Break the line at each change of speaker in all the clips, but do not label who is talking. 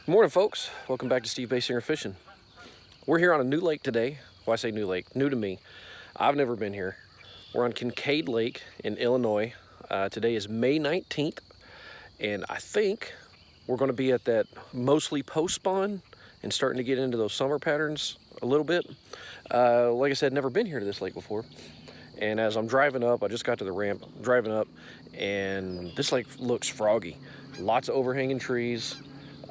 Good morning, folks. Welcome back to Steve Basinger Fishing. We're here on a new lake today. Well, I say new lake, new to me. I've never been here. We're on Kincaid Lake in Illinois. Today is May 19th, and I think we're going to be at that mostly post-spawn and starting to get into those summer patterns a little bit. Like I said, never been here to this lake before. And as I'm driving up, I just got to the ramp, driving up, and this lake looks froggy. Lots of overhanging trees.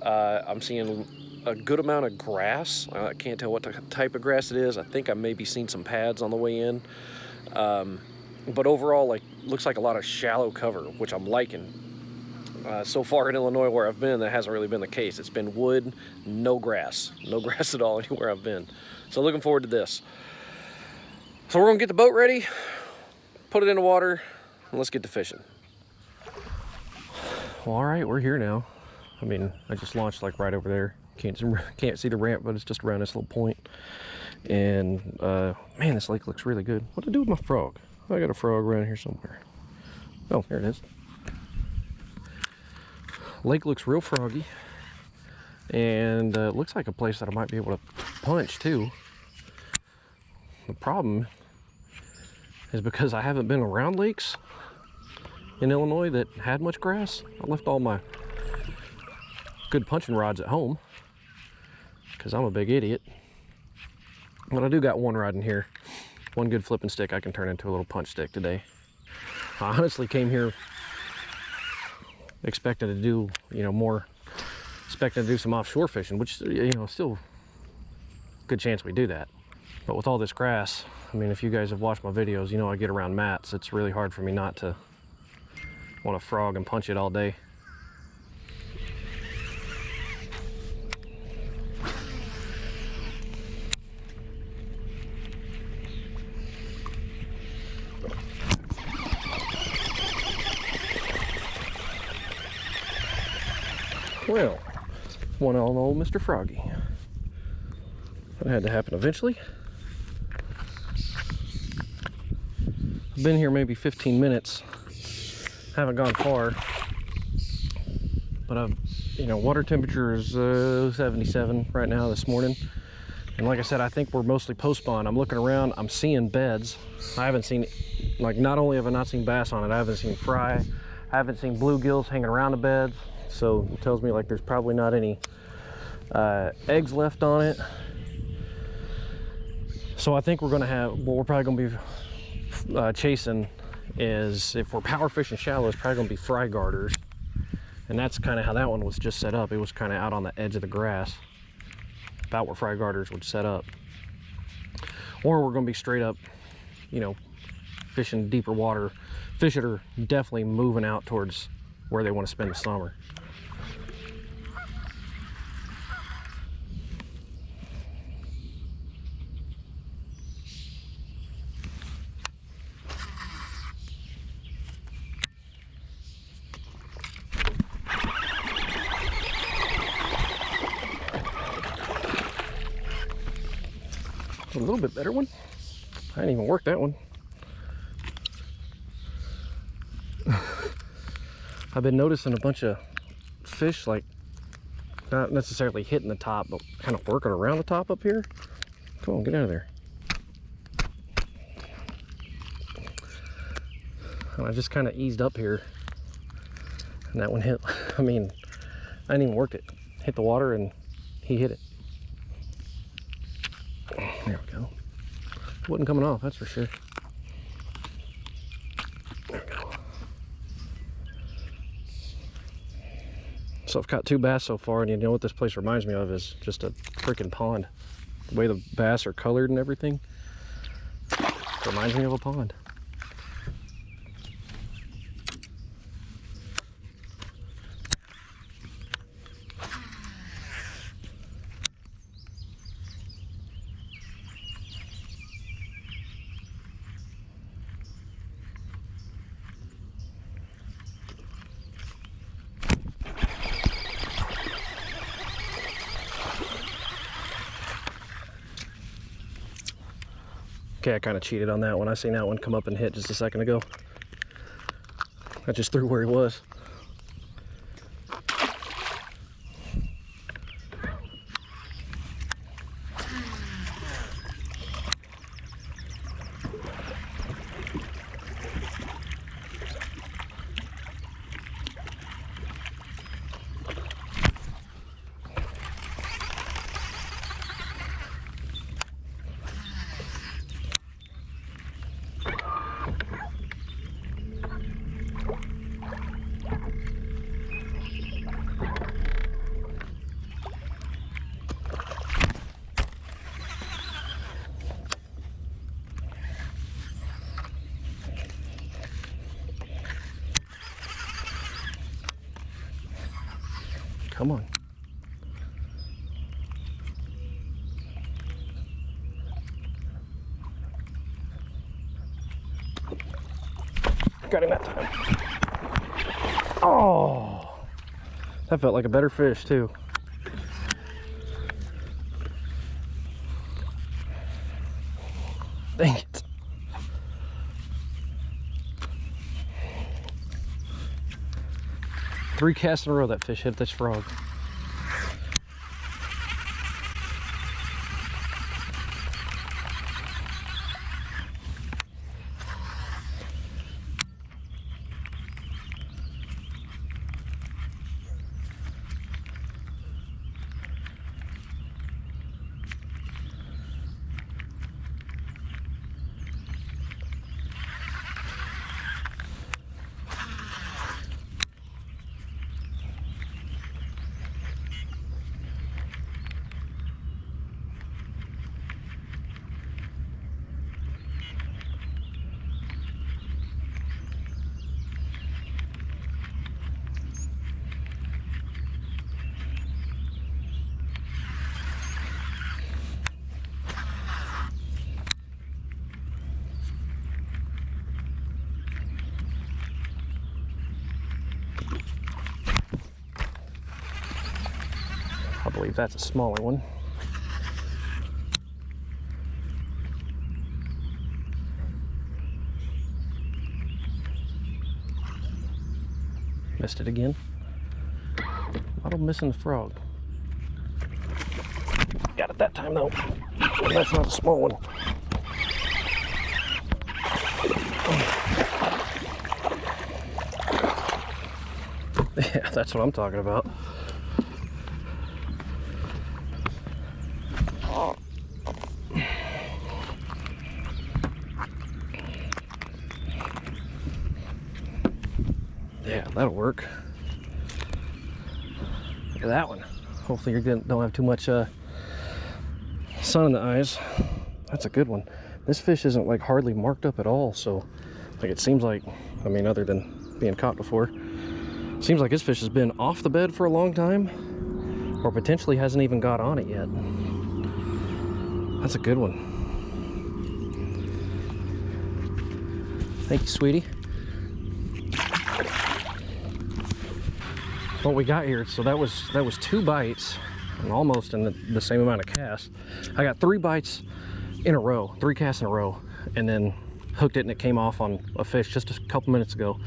I'm seeing a good amount of grass. I can't tell what type of grass it is. I think I maybe seen some pads on the way in. But overall, looks like a lot of shallow cover, which I'm liking. So far in Illinois where I've been, that hasn't really been the case. It's been wood, no grass. No grass at all anywhere I've been. So looking forward to this. So we're gonna get the boat ready, put it in the water, and let's get to fishing. Well, all right, we're here now. I mean, I just launched like right over there. Can't see the ramp, but it's just around this little point. And man, this lake looks really good. What to do with my frog? I got a frog around here somewhere. Oh, there it is. Lake looks real froggy, and it looks like a place that I might be able to punch too. The problem is because I haven't been around lakes in Illinois that had much grass. I left all my good punching rods at home because I'm a big idiot. But I do got one rod in here, one good flipping stick I can turn into a little punch stick today. I honestly came here expecting to do, expecting to do some offshore fishing, which, still good chance we do that. But with all this grass, I mean, if you guys have watched my videos, you know I get around mats. It's really hard for me not to want to frog and punch it all day. Well, one on old Mr. Froggy. That had to happen eventually. I've been here maybe 15 minutes. Haven't gone far. But water temperature is 77 right now this morning. And like I said, I think we're mostly post-spawn. I'm looking around, I'm seeing beds. I haven't seen, not only have I not seen bass on it, I haven't seen fry. I haven't seen bluegills hanging around the beds. So it tells me there's probably not any eggs left on it. So I think we're gonna have, what we're probably gonna be chasing is, if we're power fishing shallow, it's probably gonna be fry garters. And that's kind of how that one was just set up. It was kind of out on the edge of the grass, about where fry garters would set up. Or we're gonna be straight up, fishing deeper water. Fish that are definitely moving out towards where they want to spend the summer. A little bit better one. I didn't even work that one. I've been noticing a bunch of fish, not necessarily hitting the top, but kind of working around the top up here. Come on, get out of there. And I just kind of eased up here, and that one hit. I mean, I didn't even work it. Hit the water and he hit it. There we go. It wasn't coming off, that's for sure. There we go. So I've caught 2 bass so far, and you know what this place reminds me of is just a freaking pond. The way the bass are colored and everything reminds me of a pond. Okay, I kind of cheated on that one. I seen that one come up and hit just a second ago. I just threw where he was. Come on. Got him that time. Oh, that felt like a better fish too. Dang it. Three casts in a row that fish hit this frog. I believe that's a smaller one. Missed it again. Not missing the frog. Got it that time though. That's not a small one. Yeah, that's what I'm talking about. Yeah, that'll work. Look at that one. Hopefully you don't have too much sun in the eyes. That's a good one. This fish isn't like hardly marked up at all, so like it seems like, I mean, other than being caught before, seems like this fish has been off the bed for a long time, or potentially hasn't even got on it yet. That's a good one. Thank you, sweetie. What we got here, so that was 2 bites and almost in the same amount of casts. I got 3 bites in a row, 3 casts in a row, and then hooked it and it came off on a fish just a couple minutes ago.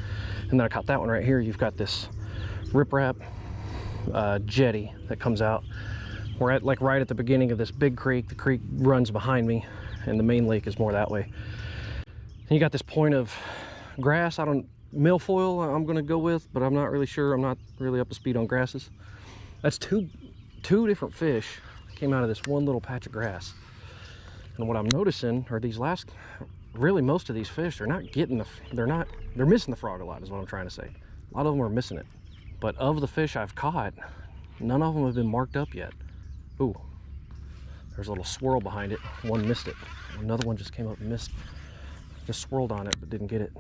And then I caught that one right here. You've got this riprap jetty that comes out. We're at like right at the beginning of this big creek. The creek runs behind me and the main lake is more that way. And you got this point of grass. Milfoil I'm gonna go with, but I'm not really sure. I'm not really up to speed on grasses. That's two different fish came out of this one little patch of grass. And what I'm noticing are these last, really most of these fish, they're not getting they're missing the frog a lot is what I'm trying to say. A lot of them are missing it. But of the fish I've caught, none of them have been marked up yet. Ooh, there's a little swirl behind it. One missed it. Another one just came up and missed, just swirled on it, but didn't get it.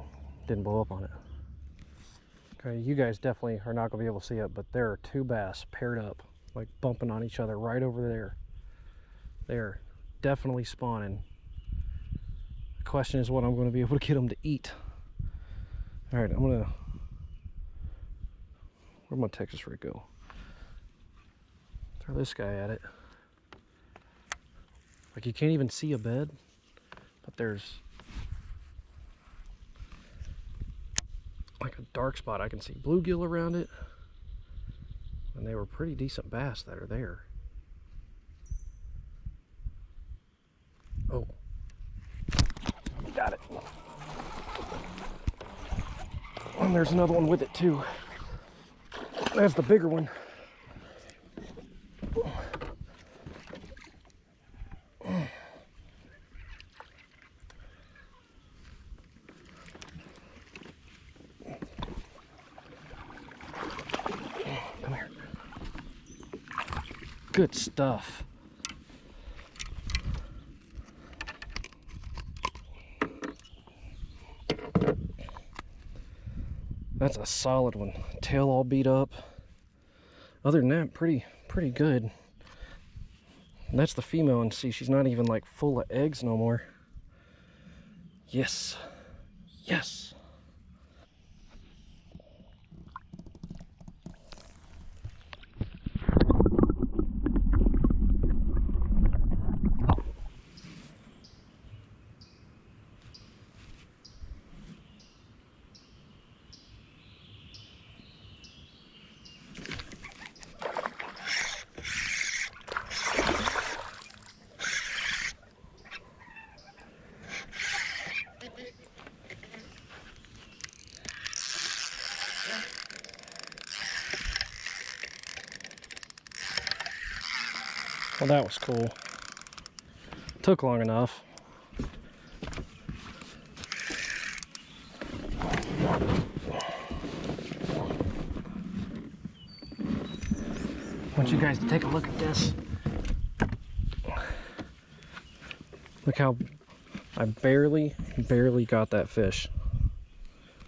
Didn't blow up on it. Okay, you guys definitely are not gonna be able to see it, but there are 2 bass paired up, like bumping on each other right over there. They're definitely spawning. The question is what I'm gonna be able to get them to eat. All right, where'd my Texas rig go? Throw this guy at it. Like you can't even see a bed, but there's like a dark spot. I can see bluegill around it, and they were pretty decent bass that are there. Oh, got it. And there's another one with it too. That's the bigger one. Come here. Good stuff. That's a solid one. Tail all beat up. other than that, pretty good. And that's the female, and see, she's not even like full of eggs no more. Yes, yes. Well, that was cool. Took long enough. I want you guys to take a look at this. Look how I barely got that fish.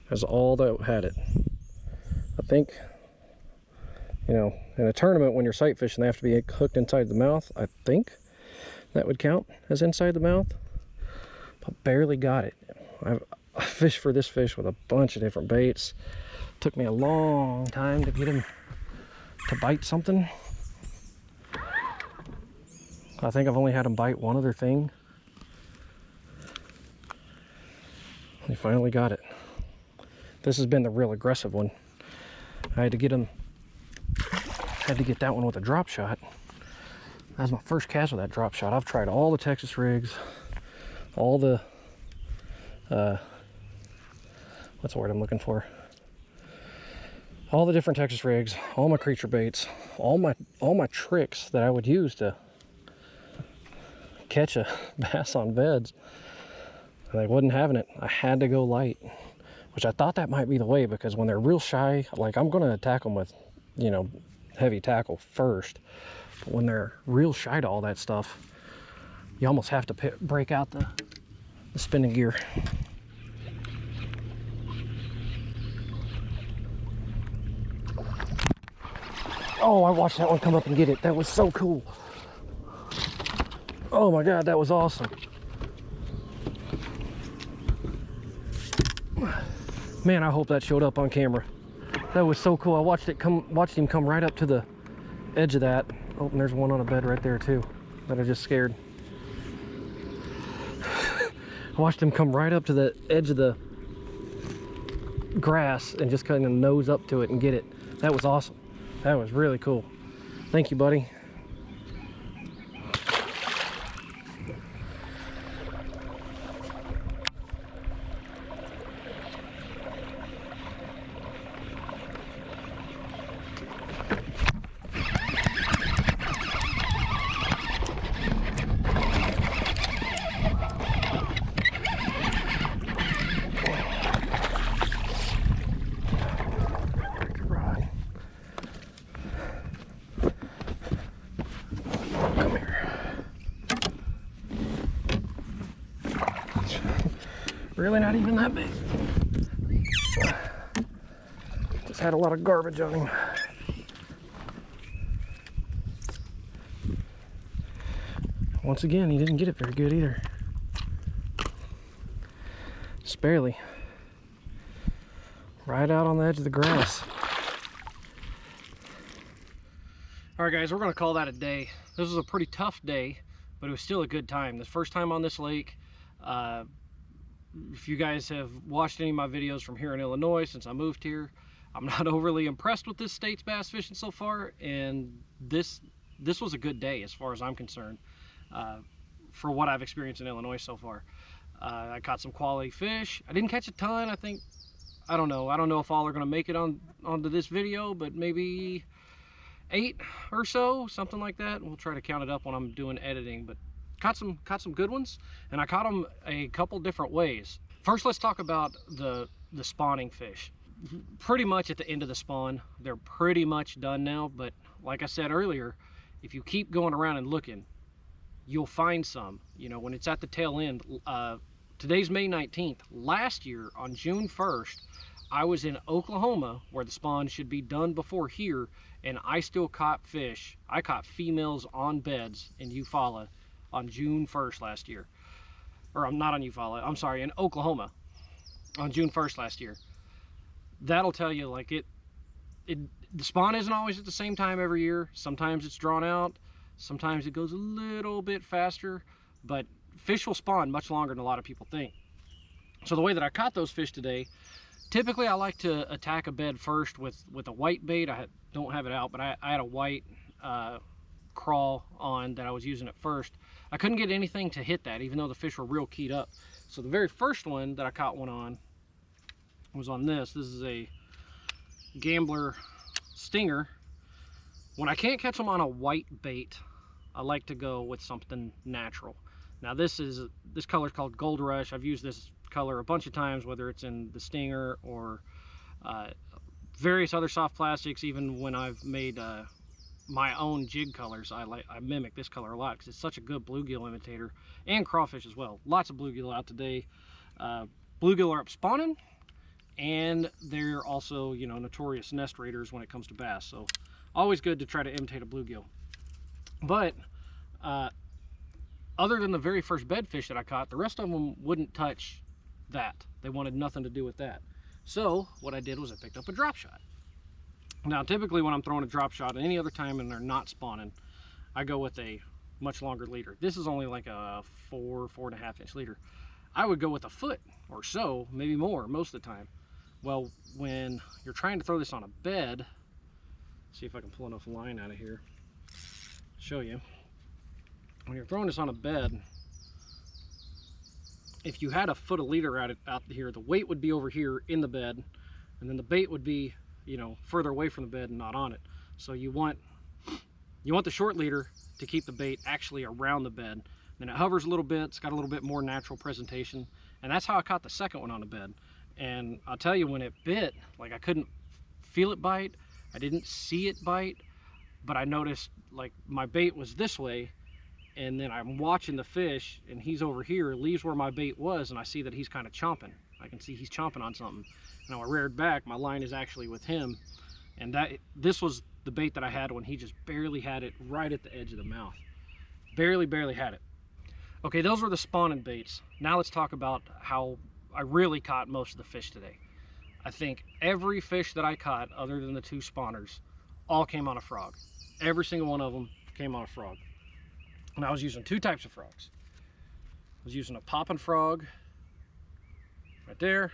That's all that had it. I think, you know, in a tournament when you're sight fishing, they have to be hooked inside the mouth. I think that would count as inside the mouth, but barely got it. I fished for this fish with a bunch of different baits. Took me a long time to get him to bite something. I think I've only had him bite one other thing. He finally got it. This has been the real aggressive one. I had to get that one with a drop shot. That was my first cast with that drop shot. I've tried all the Texas rigs, all the what's the word I'm looking for? All the different Texas rigs, all my creature baits, all my tricks that I would use to catch a bass on beds. And they wasn't having it. I had to go light, which I thought that might be the way, because when they're real shy, like, I'm going to attack them with, you know, heavy tackle first. But when they're real shy to all that stuff, you almost have to break out the spinning gear. Oh, I watched that one come up and get it. That was so cool. Oh my God, that was awesome. Man, I hope that showed up on camera. That was so cool. I watched him come right up to the edge of that. Oh, and there's one on a bed right there too that I just scared. I watched him come right up to the edge of the grass and just kind of nose up to it and get it. That was awesome. That was really cool. Thank you, buddy. Really not even that big. Just had a lot of garbage on him. Once again, he didn't get it very good either. Just barely. Right out on the edge of the grass. All right, guys, we're gonna call that a day. This was a pretty tough day, but it was still a good time. The first time on this lake. If you guys have watched any of my videos from here in Illinois since I moved here, I'm not overly impressed with this state's bass fishing so far, and this was a good day as far as I'm concerned, for what I've experienced in Illinois so far. I caught some quality fish. I didn't catch a ton. I don't know if all are going to make it onto this video, but maybe 8 or so, something like that. We'll try to count it up when I'm doing editing, but caught some good ones, and I caught them a couple different ways. First, let's talk about the spawning fish. Pretty much at the end of the spawn, they're pretty much done now, but like I said earlier, if you keep going around and looking, you'll find some. You know, when it's at the tail end. Today's May 19th. Last year on June 1st, I was in Oklahoma, where the spawn should be done before here, and I still caught fish. I caught females on beds in Eufaula on June 1st last year. Or I'm not on Eufaula, I'm sorry, in Oklahoma on June 1st last year. That'll tell you, like, the spawn isn't always at the same time every year. Sometimes it's drawn out, sometimes it goes a little bit faster, but fish will spawn much longer than a lot of people think. So the way that I caught those fish today, typically I like to attack a bed first with a white bait. I don't have it out, but I had a white crawl on that I was using at first. I couldn't get anything to hit that, even though the fish were real keyed up. So the very first one that I caught one on was on this. This is a Gambler Stinger. When I can't catch them on a white bait, I like to go with something natural. Now this color is called Gold Rush. I've used this color a bunch of times, whether it's in the Stinger or various other soft plastics. Even when I've made my own jig colors, I mimic this color a lot because it's such a good bluegill imitator, and crawfish as well. Lots of bluegill out today. Bluegill are up spawning, and they're also, you know, notorious nest raiders when it comes to bass. So always good to try to imitate a bluegill. But other than the very first bedfish that I caught, the rest of them wouldn't touch that. They wanted nothing to do with that. So what I did was I picked up a drop shot. Now typically when I'm throwing a drop shot at any other time and they're not spawning, I go with a much longer leader. This is only like a 4.5 inch leader. I would go with a foot or so, maybe more most of the time. Well, when you're trying to throw this on a bed, see if I can pull enough line out of here, show you. When you're throwing this on a bed, if you had a foot of leader out here, the weight would be over here in the bed, and then the bait would be, you know, further away from the bed and not on it. So you want the short leader to keep the bait actually around the bed. Then it hovers a little bit, it's got a little bit more natural presentation, and that's how I caught the second one on the bed. And I'll tell you, when it bit, like, I couldn't feel it bite, I didn't see it bite, but I noticed, like, my bait was this way, and then I'm watching the fish, and he's over here, leaves where my bait was, and I see that he's kind of chomping. I can see he's chomping on something. Now I reared back, my line is actually with him, and this was the bait that I had when he just barely had it right at the edge of the mouth. Barely had it. Okay, those were the spawning baits. Now let's talk about how I really caught most of the fish today. I think every fish that I caught, other than the two spawners, all came on a frog. Every single one of them came on a frog. And I was using two types of frogs. I was using a popping frog right there,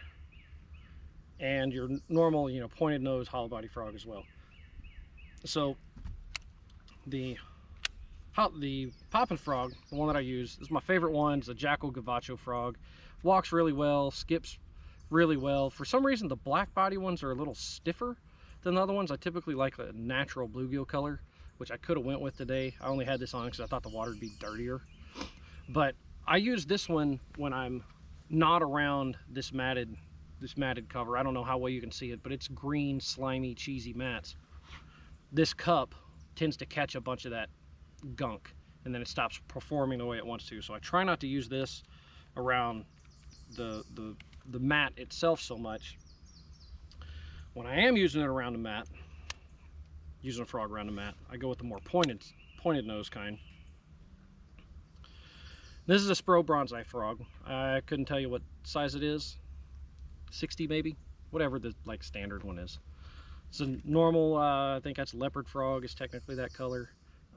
and your normal, you know, pointed nose hollow body frog as well. So the popping frog, the one that I use, is my favorite one. It's a Jackal Gavacho frog. Walks really well, skips really well. For some reason, the black body ones are a little stiffer than the other ones. I typically like a natural bluegill color, which I could have went with today. I only had this on because I thought the water would be dirtier. But I use this one when I'm not around this matted cover. I don't know how well you can see it, but it's green, slimy, cheesy mats. This cup tends to catch a bunch of that gunk, and then it stops performing the way it wants to. So I try not to use this around the mat itself so much. When I am using it around the mat, using a frog around the mat, I go with the more pointed nose kind. This is a Spro bronze-eye frog. I couldn't tell you what size it is. 60 maybe, whatever the like standard one is. It's a normal, I think that's leopard frog, is technically that color.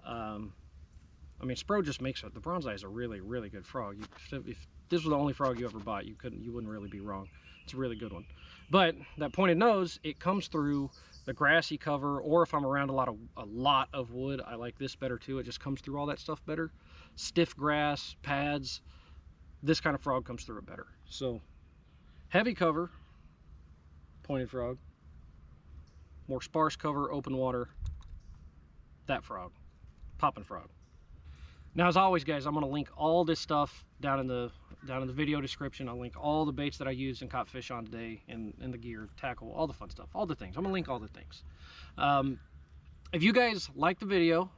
I mean, Spro just makes it. The bronze-eye is a really good frog. If this was the only frog you ever bought, you wouldn't really be wrong. It's a really good one. But that pointed nose, it comes through the grassy cover, or if I'm around a lot of wood, I like this better too. It just comes through all that stuff better. Stiff grass, pads, this kind of frog comes through it better. So heavy cover, pointed frog. More sparse cover, open water, that frog, popping frog. Now, as always, guys, I'm going to link all this stuff down in the video description. I'll link all the baits that I used and caught fish on today, and the gear, tackle, all the fun stuff, all the things. I'm going to link all the things. If you guys like the video,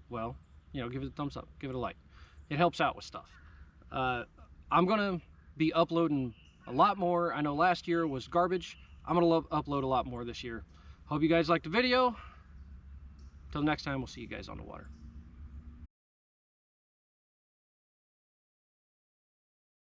well, you know, give it a thumbs up, give it a like. It helps out with stuff. I'm going to be uploading a lot more. I know last year was garbage. I'm going to upload a lot more this year. Hope you guys liked the video. Till next time, we'll see you guys on the water.